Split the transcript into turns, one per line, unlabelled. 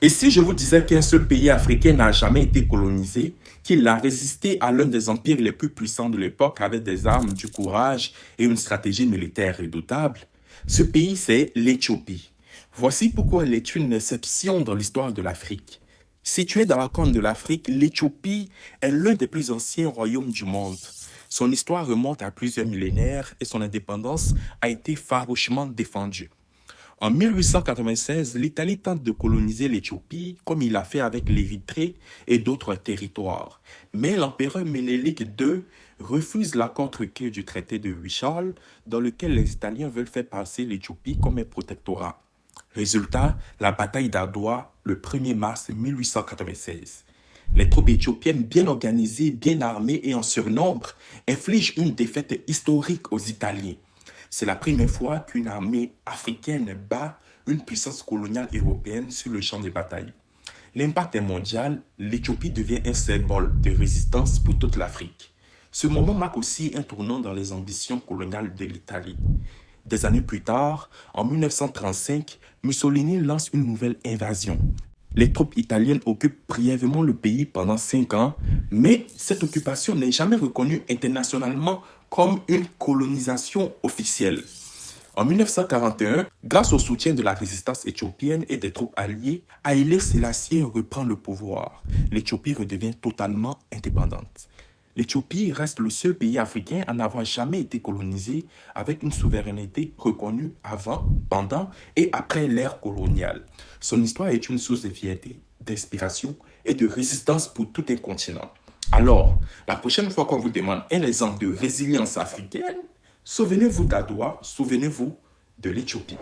Et si je vous disais qu'un seul pays africain n'a jamais été colonisé, qu'il a résisté à l'un des empires les plus puissants de l'époque avec des armes, du courage et une stratégie militaire redoutable, ce pays c'est l'Éthiopie. Voici pourquoi elle est une exception dans l'histoire de l'Afrique. Située dans la corne de l'Afrique, l'Éthiopie est l'un des plus anciens royaumes du monde. Son histoire remonte à plusieurs millénaires et son indépendance a été farouchement défendue. En 1896, l'Italie tente de coloniser l'Éthiopie comme il l'a fait avec l'Érythrée et d'autres territoires. Mais l'empereur Ménélique II refuse l'accord truqué du traité de Huichol dans lequel les Italiens veulent faire passer l'Éthiopie comme un protectorat. Résultat, la bataille d'Adwa le 1er mars 1896. Les troupes éthiopiennes bien organisées, bien armées et en surnombre infligent une défaite historique aux Italiens. C'est la première fois qu'une armée africaine bat une puissance coloniale européenne sur le champ de bataille. L'impact est mondial, l'Éthiopie devient un symbole de résistance pour toute l'Afrique. Ce moment marque aussi un tournant dans les ambitions coloniales de l'Italie. Des années plus tard, en 1935, Mussolini lance une nouvelle invasion. Les troupes italiennes occupent brièvement le pays pendant 5 ans, mais cette occupation n'est jamais reconnue internationalement comme une colonisation officielle. En 1941, grâce au soutien de la résistance éthiopienne et des troupes alliées, Haïlé Sélassié reprend le pouvoir. L'Éthiopie redevient totalement indépendante. L'Éthiopie reste le seul pays africain à n'avoir jamais été colonisé avec une souveraineté reconnue avant, pendant et après l'ère coloniale. Son histoire est une source de fierté, d'inspiration et de résistance pour tout un continent. Alors, la prochaine fois qu'on vous demande un exemple de résilience africaine, souvenez-vous d'Adwa, souvenez-vous de l'Éthiopie.